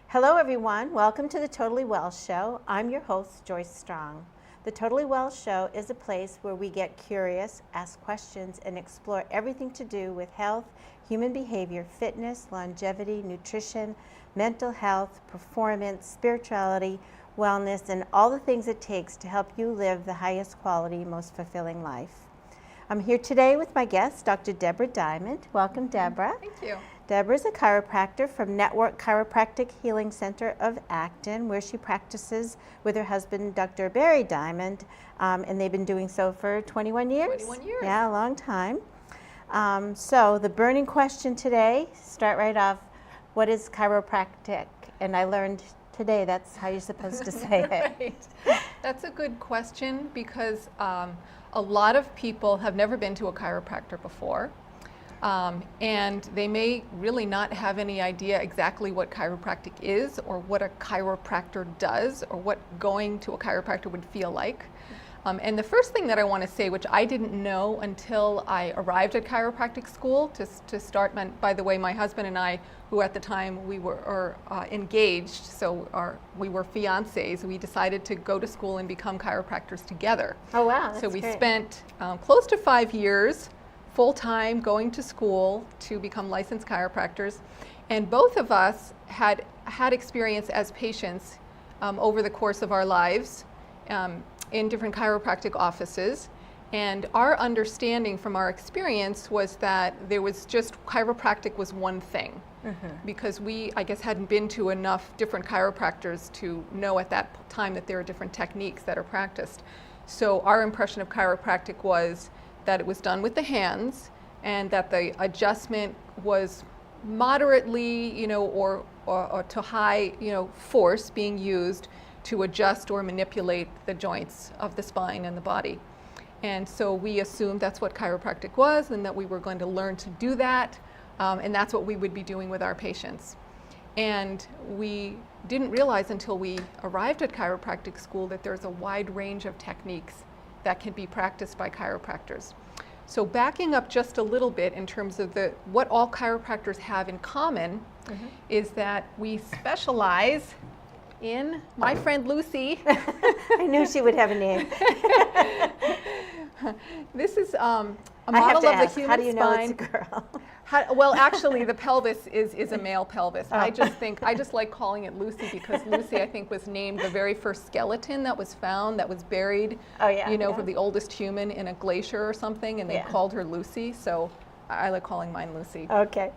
Hello everyone, welcome to the Totally Well Show. I'm your host, Joyce Strong. The Totally Well Show is a place where we get curious, ask questions, and explore everything to do with health, human behavior, fitness, longevity, nutrition, mental health, performance, spirituality, wellness, and all the things it takes to help you live the highest quality, most fulfilling life. I'm here today with my guest, Dr. Deborah Diamond. Welcome, Deborah. Thank you. Deborah is a chiropractor from Network Chiropractic Healing Center of Acton, where she practices with her husband, Dr. Barry Diamond, and they've been doing so for 21 years? 21 years. Yeah, a long time. So the burning question today, start right off, what is chiropractic? And I learned today that's how you're supposed to say it. Right. That's a good question because a lot of people have never been to a chiropractor before. And they may really not have any idea exactly what chiropractic is or what a chiropractor does or what going to a chiropractor would feel like. And the first thing that I want to say, which I didn't know until I arrived at chiropractic school to start, by the way, my husband and I, who at the time we were engaged, so we were fiancés, we decided to go to school and become chiropractors together. Oh wow, that's So we great. spent close to 5 years full-time going to school to become licensed chiropractors, and both of us had experience as patients over the course of our lives in different chiropractic offices, and our understanding from our experience was that there was just chiropractic was one thing, because we, I guess, hadn't been to enough different chiropractors to know at that time that there are different techniques that are practiced. So our impression of chiropractic was that it was done with the hands, and that the adjustment was moderately, or to high, force being used to adjust or manipulate the joints of the spine and the body. And so we assumed that's what chiropractic was, and that we were going to learn to do that, and that's what we would be doing with our patients. And we didn't realize until we arrived at chiropractic school that there's a wide range of techniques that can be practiced by chiropractors. So backing up just a little bit in terms of what all chiropractors have in common is that we specialize in, my friend Lucy. I knew she would have a name. This is a I have model to of ask, the human how do you know spine. it's a girl? Well, actually, the pelvis is a male pelvis. I just like calling it Lucy because Lucy, I think, was named the very first skeleton that was found, that was buried, for the oldest human in a glacier or something, and they called her Lucy. So I like calling mine Lucy. Okay.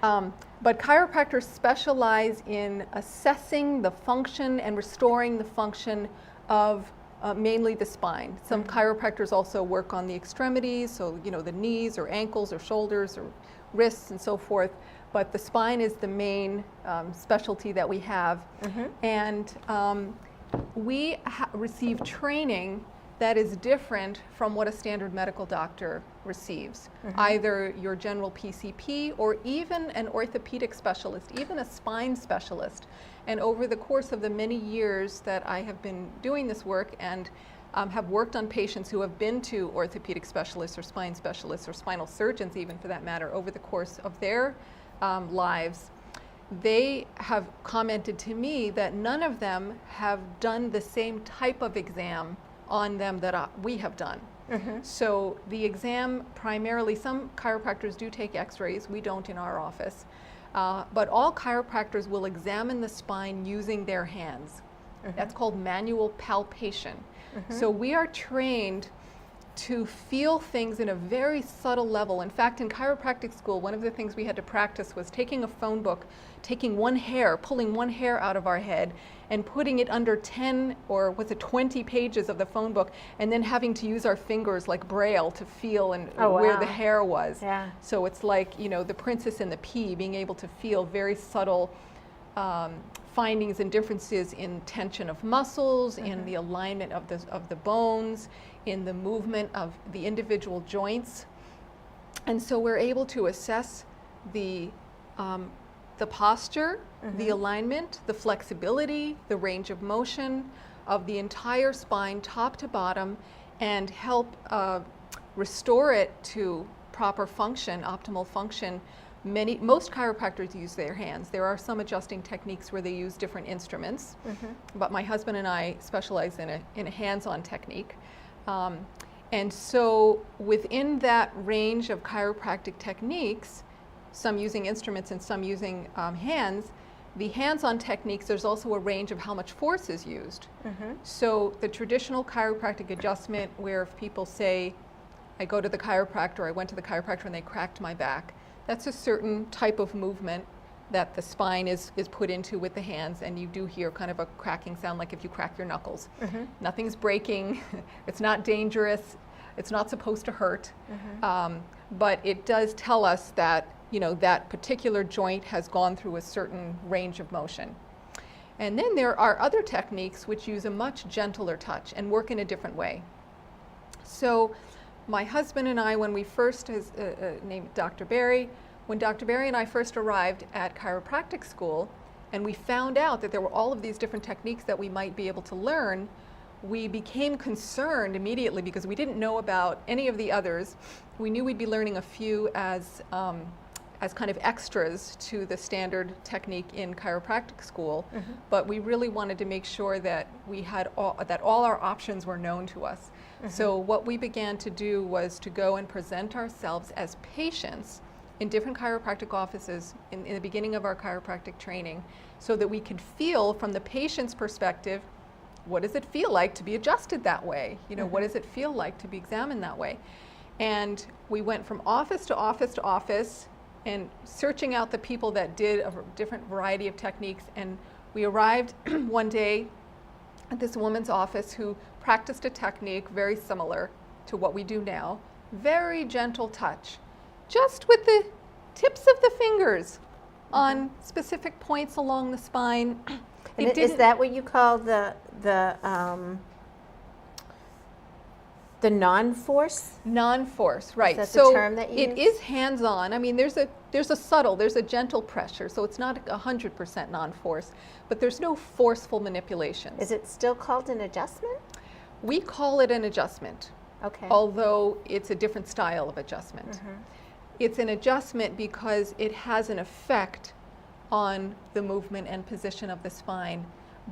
But chiropractors specialize in assessing the function and restoring the function of mainly the spine. Some chiropractors also work on the extremities, so the knees or ankles or shoulders or wrists and so forth. But the spine is the main specialty that we have, and we receive training that is different from what a standard medical doctor receives. Either your general PCP or even an orthopedic specialist, even a spine specialist. And over the course of the many years that I have been doing this work and have worked on patients who have been to orthopedic specialists or spinal surgeons even for that matter, over the course of their lives, they have commented to me that none of them have done the same type of exam on them that we have done. So the exam primarily, some chiropractors do take x-rays, we don't in our office, but all chiropractors will examine the spine using their hands. That's called manual palpation. So we are trained to feel things in a very subtle level. In fact, in chiropractic school, one of the things we had to practice was taking a phone book, taking one hair, pulling one hair out of our head, and putting it under 10 or 20 pages of the phone book, and then having to use our fingers like Braille to feel where the hair was. Yeah. So it's like, the princess and the pea, being able to feel very subtle findings and differences in tension of muscles, in the alignment of the bones, in the movement of the individual joints. And so we're able to assess the posture, the alignment, the flexibility, the range of motion of the entire spine, top to bottom, and help restore it to proper function, optimal function, most chiropractors use their hands. There are some adjusting techniques where they use different instruments, but my husband and I specialize in a hands-on technique. And so within that range of chiropractic techniques, some using instruments and some using hands, the hands-on techniques, there's also a range of how much force is used. So the traditional chiropractic adjustment, where if people say, I go to the chiropractor, I went to the chiropractor and they cracked my back, that's a certain type of movement that the spine is put into with the hands, and you do hear kind of a cracking sound like if you crack your knuckles. Nothing's breaking, it's not dangerous, it's not supposed to hurt, but it does tell us that, you know, that particular joint has gone through a certain range of motion. And then there are other techniques which use a much gentler touch and work in a different way. So my husband and I, when we first, named Dr. Barry, when Dr. Barry and I first arrived at chiropractic school, and we found out that there were all of these different techniques that we might be able to learn, we became concerned immediately because we didn't know about any of the others. We knew we'd be learning a few as kind of extras to the standard technique in chiropractic school, but we really wanted to make sure that we had all our options were known to us. So what we began to do was to go and present ourselves as patients in different chiropractic offices in the beginning of our chiropractic training, so that we could feel from the patient's perspective, what does it feel like to be adjusted that way? You know, what does it feel like to be examined that way? And we went from office to office to office and searching out the people that did a different variety of techniques. And we arrived one day at this woman's office who practiced a technique very similar to what we do now. Very gentle touch, just with the tips of the fingers on specific points along the spine. And is that what you call the non-force? Non-force, right. Is that so the term that you it use? is hands-on. I mean, there's a gentle pressure, so it's not 100% non-force, but there's no forceful manipulations. Is it still called an adjustment? We call it an adjustment, Okay. although it's a different style of adjustment. It's an adjustment because it has an effect on the movement and position of the spine,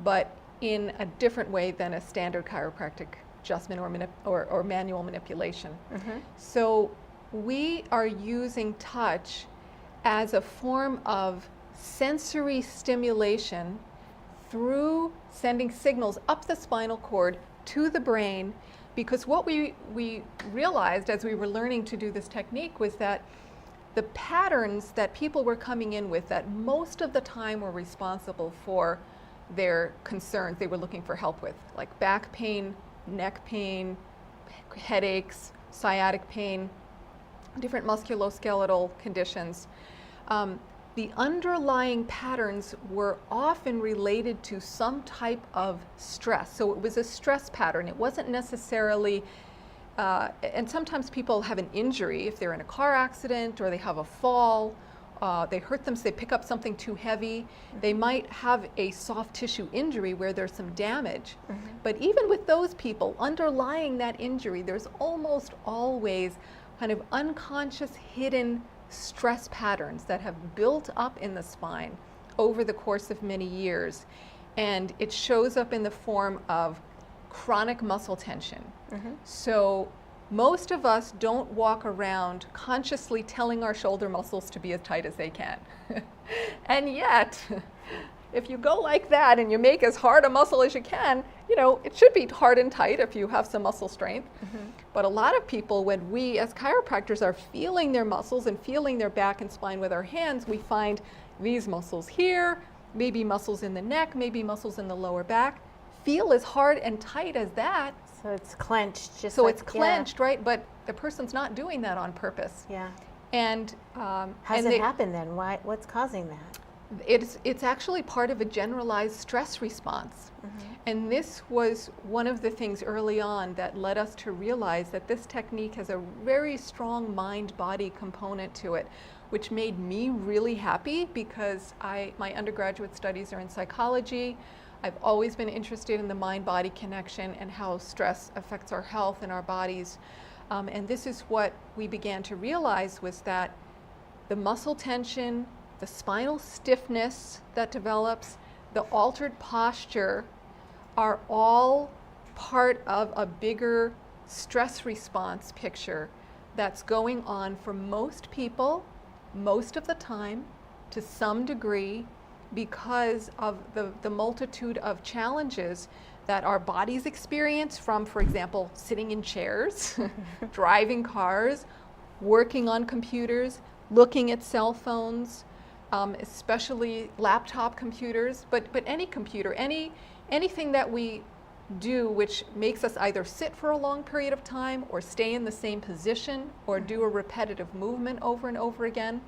but in a different way than a standard chiropractic adjustment or manual manipulation. So we are using touch as a form of sensory stimulation through sending signals up the spinal cord to the brain, because what we realized as we were learning to do this technique was that the patterns that people were coming in with that most of the time were responsible for their concerns they were looking for help with, like back pain, neck pain, headaches, sciatic pain, different musculoskeletal conditions. The underlying patterns were often related to some type of stress. So it was a stress pattern. It wasn't necessarily, and sometimes people have an injury if they're in a car accident or they have a fall, they hurt them, so they pick up something too heavy. They might have a soft tissue injury where there's some damage. But even with those people, underlying that injury, there's almost always kind of unconscious hidden stress patterns that have built up in the spine over the course of many years. And it shows up in the form of chronic muscle tension. So most of us don't walk around consciously telling our shoulder muscles to be as tight as they can. And yet, if you go like that and you make as hard a muscle as you can, you know, it should be hard and tight if you have some muscle strength. But a lot of people, when we as chiropractors are feeling their muscles and feeling their back and spine with our hands, we find these muscles here, maybe muscles in the neck, maybe muscles in the lower back, feel as hard and tight as that. So it's clenched, just So like, it's clenched, right? But the person's not doing that on purpose. Yeah. And How does it happen then? What's causing that? it's actually part of a generalized stress response. And this was one of the things early on that led us to realize that this technique has a very strong mind-body component to it, which made me really happy because my undergraduate studies are in psychology. I've always been interested in the mind-body connection and how stress affects our health and our bodies. And this is what we began to realize, was that the muscle tension, the spinal stiffness that develops, the altered posture are all part of a bigger stress response picture that's going on for most people, most of the time, to some degree, because of the multitude of challenges that our bodies experience from, for example, sitting in chairs, driving cars, working on computers, looking at cell phones, especially laptop computers, but any computer, anything that we do which makes us either sit for a long period of time or stay in the same position or do a repetitive movement over and over again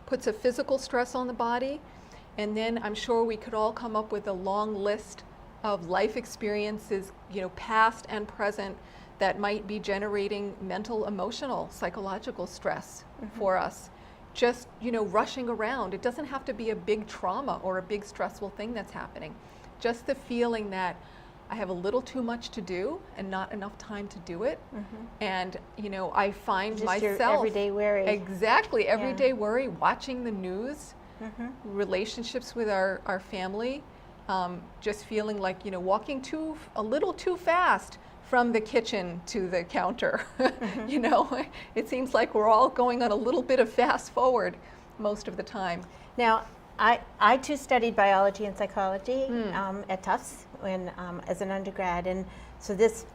puts a physical stress on the body. And then I'm sure we could all come up with a long list of life experiences, past and present, that might be generating mental, emotional, psychological stress for us. Just, rushing around. It doesn't have to be a big trauma or a big stressful thing that's happening. Just the feeling that I have a little too much to do and not enough time to do it. And, I find Just myself. your everyday worry. Exactly, everyday worry, watching the news, relationships with our family, just feeling like, walking a little too fast from the kitchen to the counter. It seems like we're all going on a little bit of fast forward most of the time. Now, I too studied biology and psychology at Tufts as an undergrad, and so this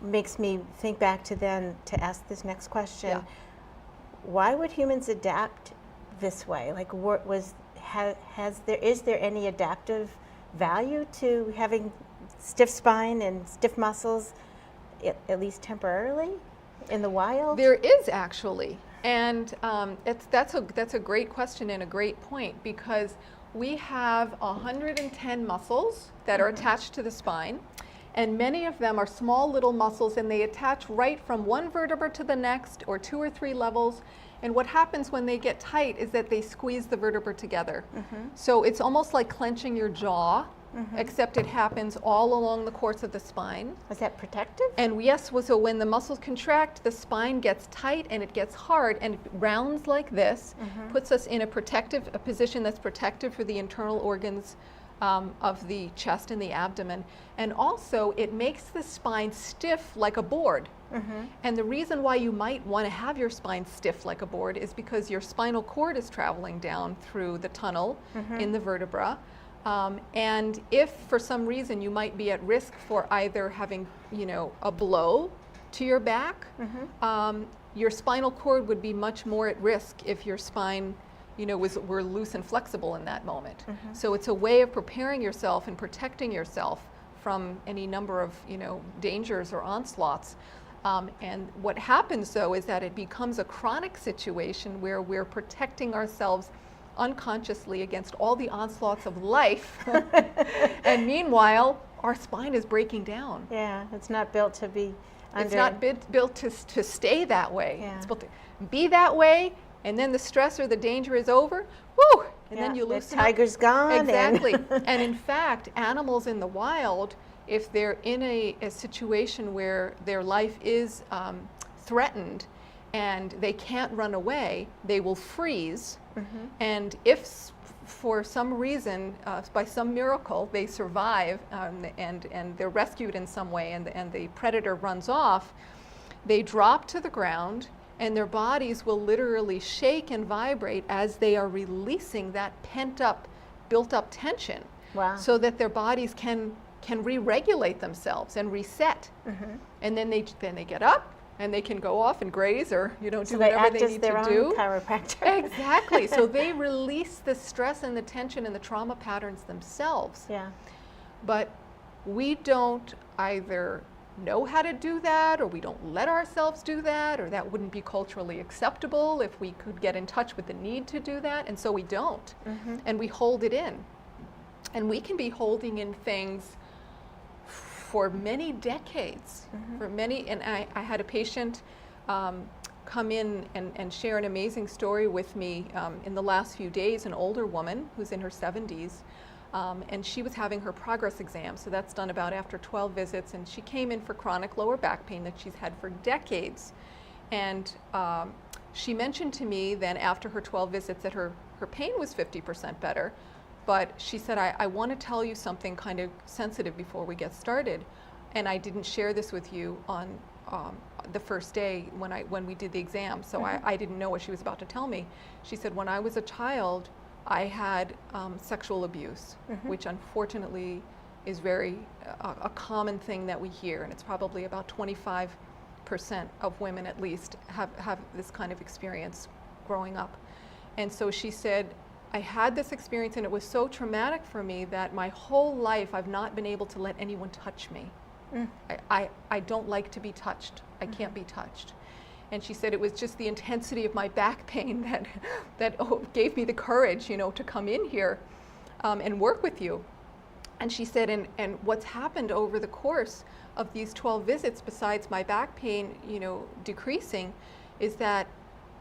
makes me think back to then to ask this next question. Yeah. Why would humans adapt this way? Like, is there any adaptive value to having stiff spine and stiff muscles, at least temporarily, in the wild? There is actually. And that's a great question and a great point, because we have 110 muscles that are attached to the spine, and many of them are small little muscles, and they attach right from one vertebra to the next, or 2 or 3 levels. And what happens when they get tight is that they squeeze the vertebra together. So it's almost like clenching your jaw, except it happens all along the course of the spine. Is that protective? And yes, so when the muscles contract, the spine gets tight and it gets hard, and it rounds like this, puts us in a position that's protective for the internal organs of the chest and the abdomen. And also, it makes the spine stiff like a board. And the reason why you might want to have your spine stiff like a board is because your spinal cord is traveling down through the tunnel in the vertebra. And if for some reason you might be at risk for either having, a blow to your back, your spinal cord would be much more at risk if your spine, were loose and flexible in that moment. So it's a way of preparing yourself and protecting yourself from any number of, dangers or onslaughts. And what happens, though, is that it becomes a chronic situation where we're protecting ourselves unconsciously against all the onslaughts of life. And meanwhile, our spine is breaking down. Yeah, it's not built to be under. It's not built to stay that way. Yeah. It's built to be that way, and then the stress or the danger is over, whoo, and then you loosen the tiger's up. gone. Exactly. And in fact, animals in the wild, if they're in a situation where their life is threatened and they can't run away, they will freeze. And if for some reason, by some miracle, they survive and they're rescued in some way, and the predator runs off, they drop to the ground, and their bodies will literally shake and vibrate as they are releasing that pent-up, built-up tension. Wow. So that their bodies can re-regulate themselves and reset. And then they get up, and they can go off and graze or do whatever they need to do. So they act as their own chiropractor. Exactly. So they release the stress and the tension and the trauma patterns themselves. Yeah. But we don't either know how to do that, or we don't let ourselves do that, or that wouldn't be culturally acceptable if we could get in touch with the need to do that, and so we don't. And we hold it in. And we can be holding in things for many decades, and I had a patient come in and share an amazing story with me in the last few days, an older woman who's in her 70s, and she was having her progress exam, so that's done about after 12 visits, and she came in for chronic lower back pain that she's had for decades. And she mentioned to me then after her 12 visits that her pain was 50% better. But she said, I want to tell you something kind of sensitive before we get started. And I didn't share this with you on the first day when we did the exam, so I didn't know what she was about to tell me. She said, when I was a child, I had sexual abuse, which unfortunately is very a common thing that we hear, and it's probably about 25% of women at least have this kind of experience growing up. And so she said, I had this experience and it was so traumatic for me that my whole life I've not been able to let anyone touch me. I don't like to be touched. I can't be touched. And she said it was just the intensity of my back pain that gave me the courage, to come in here and work with you. And she said, and what's happened over the course of these 12 visits, besides my back pain, decreasing, is that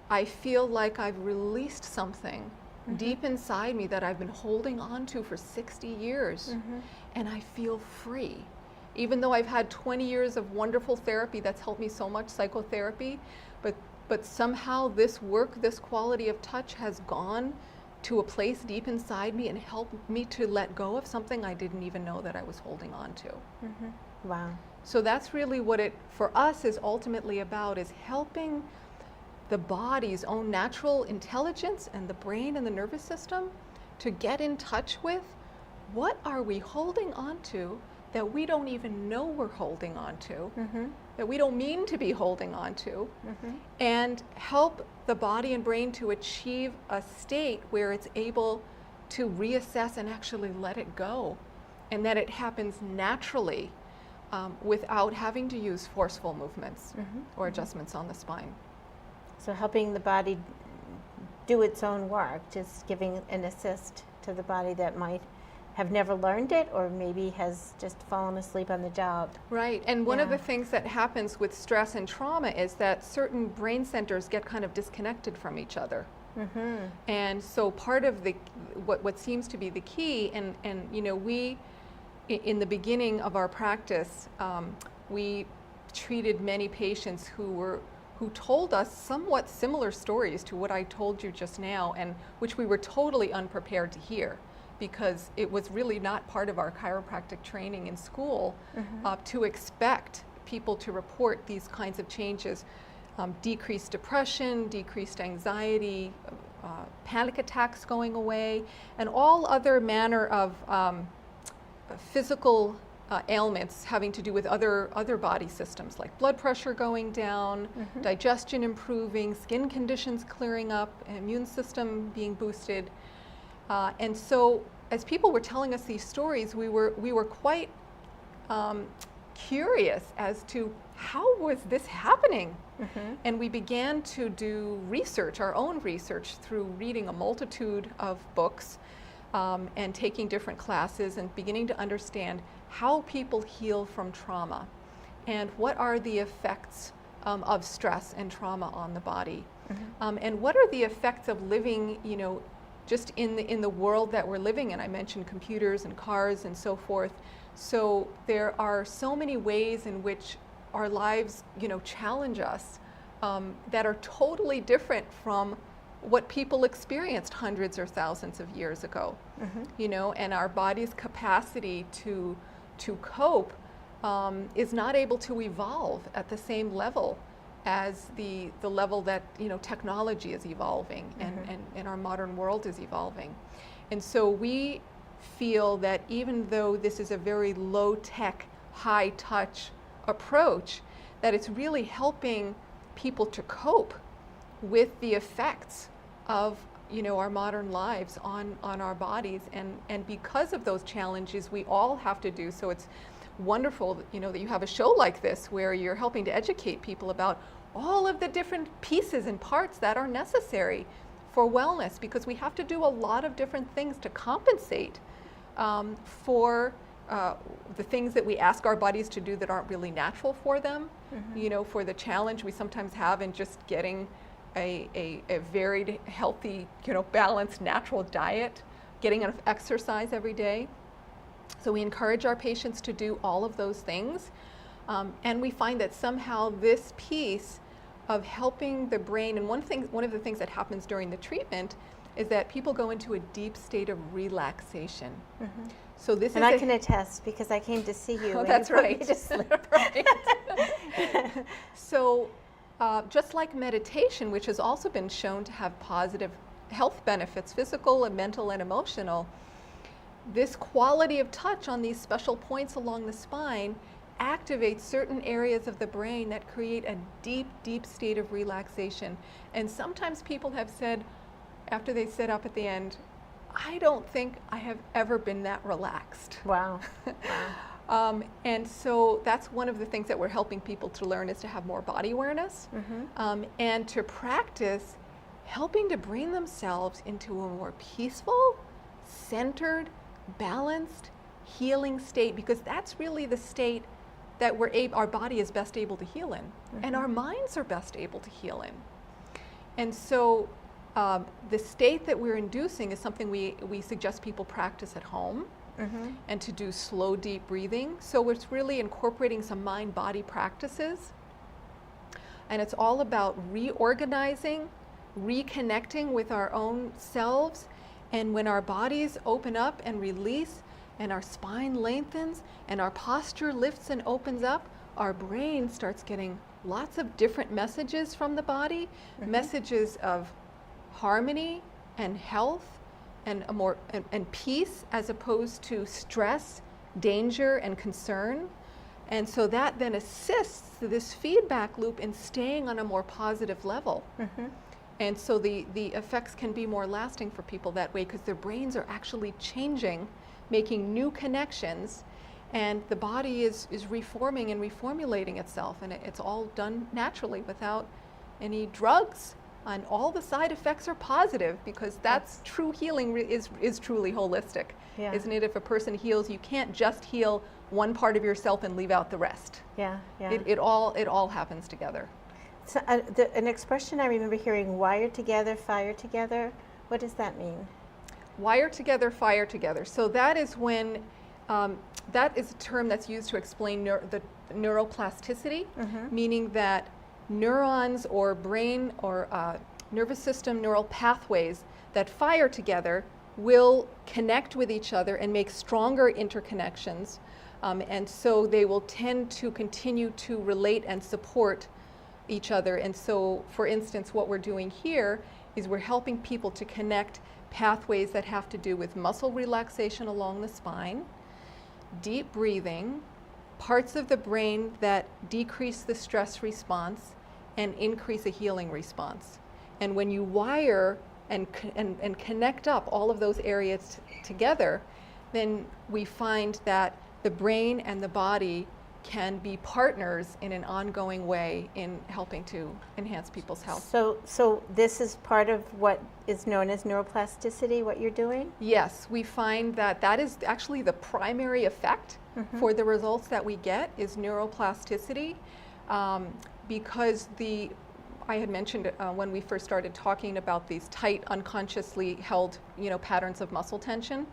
I feel like I've released something deep inside me that I've been holding on to for 60 years, and I feel free. Even though I've had 20 years of wonderful therapy that's helped me so much, psychotherapy, but somehow this work, this quality of touch has gone to a place deep inside me and helped me to let go of something I didn't even know that I was holding on to. Wow. So that's really what it, for us, is ultimately about, is helping the body's own natural intelligence and the brain and the nervous system to get in touch with what are we holding on to that we don't even know we're holding on to, that we don't mean to be holding on to, and help the body and brain to achieve a state where it's able to reassess and actually let it go, and that it happens naturally without having to use forceful movements or adjustments on the spine. So helping the body do its own work, just giving an assist to the body that might have never learned it or maybe has just fallen asleep on the job. Right, and one of the things that happens with stress and trauma is that certain brain centers get kind of disconnected from each other. And so part of the what seems to be the key, and we, in the beginning of our practice, we treated many patients who told us somewhat similar stories to what I told you just now, and which we were totally unprepared to hear, because it was really not part of our chiropractic training in school to expect people to report these kinds of changes. Decreased depression, decreased anxiety, panic attacks going away, and all other manner of physical ailments having to do with other body systems, like blood pressure going down, digestion improving, skin conditions clearing up, immune system being boosted. And so as people were telling us these stories, we were quite curious as to how was this happening. And we began to do research, our own research, through reading a multitude of books and taking different classes and beginning to understand how people heal from trauma and what are the effects of stress and trauma on the body. And what are the effects of living, just in the world that we're living in. I mentioned computers and cars and so forth. So there are so many ways in which our lives, challenge us that are totally different from what people experienced hundreds or thousands of years ago. And our body's capacity to cope is not able to evolve at the same level as the level that technology is evolving and our modern world is evolving. And so we feel that even though this is a very low-tech, high-touch approach, that it's really helping people to cope with the effects of our modern lives on our bodies, and because of those challenges we all have to do. So it's wonderful that you have a show like this where you're helping to educate people about all of the different pieces and parts that are necessary for wellness, because we have to do a lot of different things to compensate for the things that we ask our bodies to do that aren't really natural for them. For the challenge we sometimes have in just getting a varied, healthy, balanced, natural diet, getting enough exercise every day. So we encourage our patients to do all of those things. And we find that somehow this piece of helping the brain. And one of the things that happens during the treatment is that people go into a deep state of relaxation. So this And is I can attest because I came to see you. Oh, and that's you put right. me to sleep. Right. So just like meditation, which has also been shown to have positive health benefits, physical and mental and emotional, this quality of touch on these special points along the spine activates certain areas of the brain that create a deep, deep state of relaxation. And sometimes people have said, after they sit up at the end, I don't think I have ever been that relaxed. Wow. Wow. And so that's one of the things that we're helping people to learn, is to have more body awareness, and to practice helping to bring themselves into a more peaceful, centered, balanced, healing state, because that's really the state that our body is best able to heal in, and our minds are best able to heal in. And so the state that we're inducing is something we suggest people practice at home, and to do slow, deep breathing. So it's really incorporating some mind-body practices. And it's all about reorganizing, reconnecting with our own selves. And when our bodies open up and release, and our spine lengthens, and our posture lifts and opens up, our brain starts getting lots of different messages from the body, messages of harmony and health and and peace, as opposed to stress, danger, and concern. And so that then assists this feedback loop in staying on a more positive level. And so the effects can be more lasting for people that way, because their brains are actually changing, making new connections, and the body is reforming and reformulating itself, and it's all done naturally without any drugs. And all the side effects are positive, because that's true healing is truly holistic, isn't it? If a person heals, you can't just heal one part of yourself and leave out the rest. It all happens together. So, an expression I remember hearing, wire together, fire together. What does that mean? Wire together, fire together. So that is when, that is a term that's used to explain the neuroplasticity, meaning that neurons or brain or nervous system neural pathways that fire together will connect with each other and make stronger interconnections. And so they will tend to continue to relate and support each other. And so, for instance, what we're doing here is we're helping people to connect pathways that have to do with muscle relaxation along the spine, deep breathing, parts of the brain that decrease the stress response and increase a healing response. And when you wire and connect up all of those areas together, then we find that the brain and the body can be partners in an ongoing way in helping to enhance people's health. So this is part of what is known as neuroplasticity, what you're doing? Yes, we find that that is actually the primary effect for the results that we get, is neuroplasticity, because I had mentioned when we first started talking about these tight, unconsciously held, patterns of muscle tension,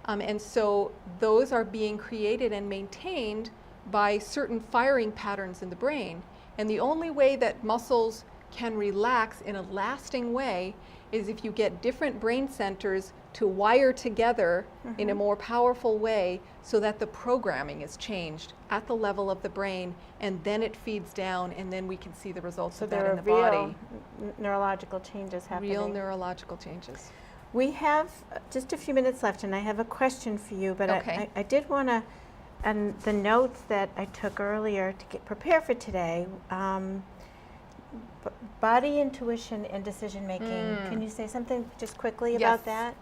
and so those are being created and maintained by certain firing patterns in the brain. And the only way that muscles can relax in a lasting way is if you get different brain centers to wire together in a more powerful way, so that the programming is changed at the level of the brain, and then it feeds down, and then we can see the results of that in the body. So there are real neurological changes happening. Real neurological changes. We have just a few minutes left, and I have a question for you, but Okay. I did want to, and the notes that I took earlier to prepare for today, body intuition and decision making. Can you say something just quickly about that?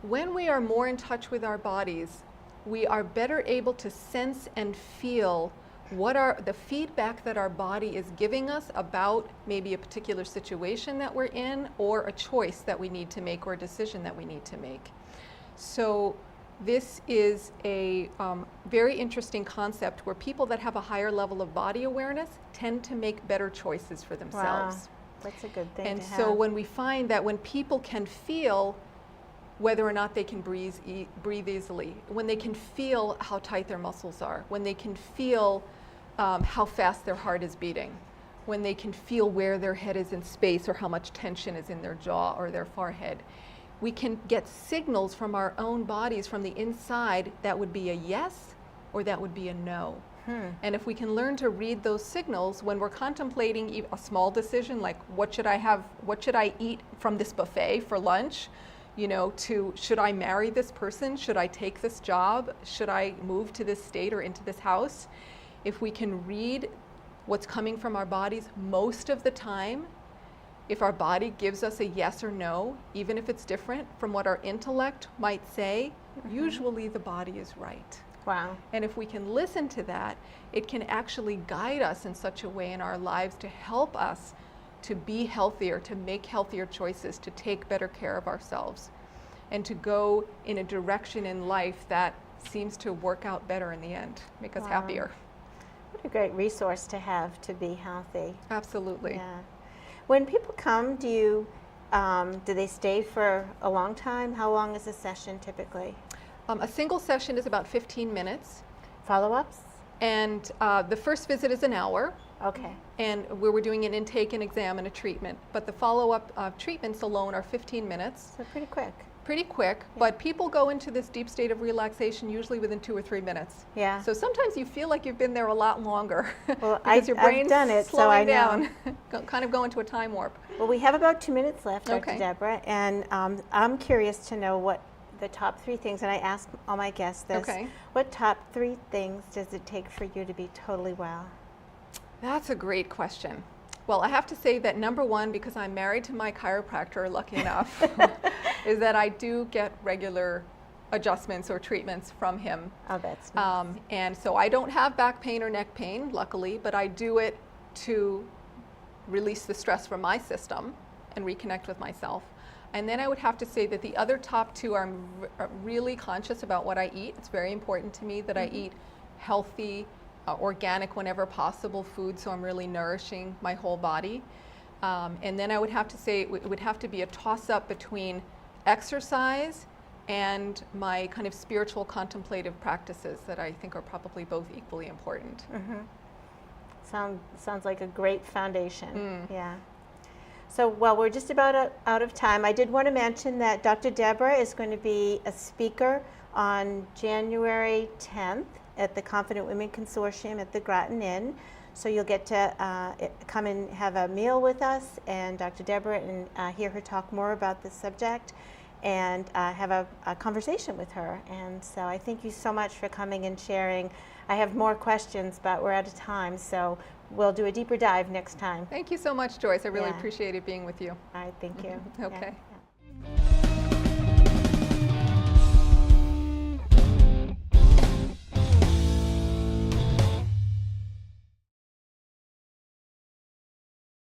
When we are more in touch with our bodies, we are better able to sense and feel what are the feedback that our body is giving us about maybe a particular situation that we're in, or a choice that we need to make, or a decision that we need to make. So this is a very interesting concept, where people that have a higher level of body awareness tend to make better choices for themselves. Wow, that's a good thing And to so have. when we find that when people can feel whether or not they can breathe easily, when they can feel how tight their muscles are, when they can feel how fast their heart is beating, when they can feel where their head is in space or how much tension is in their jaw or their forehead. We can get signals from our own bodies from the inside that would be a yes or that would be a no. And if we can learn to read those signals when we're contemplating a small decision like what should I eat from this buffet for lunch, to should I marry this person, should I take this job, should I move to this state or into this house, if we can read what's coming from our bodies most of the time, if our body gives us a yes or no, even if it's different from what our intellect might say, usually the body is right. Wow. And if we can listen to that, it can actually guide us in such a way in our lives to help us to be healthier, to make healthier choices, to take better care of ourselves, and to go in a direction in life that seems to work out better in the end, make us happier. What a great resource to have to be healthy. Absolutely. Yeah. When people come, do they stay for a long time? How long is a session typically? A single session is about 15 minutes. Follow-ups? And the first visit is an hour. Okay. And where we're doing an intake, an exam, and a treatment. But the follow-up treatments alone are 15 minutes. So pretty quick. Pretty quick, but people go into this deep state of relaxation usually within 2 or 3 minutes. Yeah. So sometimes you feel like you've been there a lot longer. Well, because your brain's I've done it, so slowing I know. down, kind of go into a time warp. Well, we have about 2 minutes left, Dr. Okay. Deborah, and I'm curious to know what the top 3 things, and I ask all my guests this. Okay. What top 3 things does it take for you to be totally well? That's a great question. Well, I have to say that number one, because I'm married to my chiropractor, lucky enough, is that I do get regular adjustments or treatments from him. Oh, that's nice. And so I don't have back pain or neck pain, luckily, but I do it to release the stress from my system and reconnect with myself. And then I would have to say that the other top 2 are really conscious about what I eat. It's very important to me that I eat healthy, organic whenever possible food, so I'm really nourishing my whole body. And then I would have to say it would have to be a toss-up between exercise and my kind of spiritual contemplative practices that I think are probably both equally important. Sounds like a great foundation. Yeah. So, well, we're just about out of time. I did want to mention that Dr. Deborah is going to be a speaker on January 10th at the Confident Women Consortium at the Groton Inn. So you'll get to come and have a meal with us and Dr. Deborah and hear her talk more about this subject and have a conversation with her. And so I thank you so much for coming and sharing. I have more questions, but we're out of time, so we'll do a deeper dive next time. Thank you so much, Joyce. I really Yeah. appreciated being with you. All right, thank you. Okay. Yeah.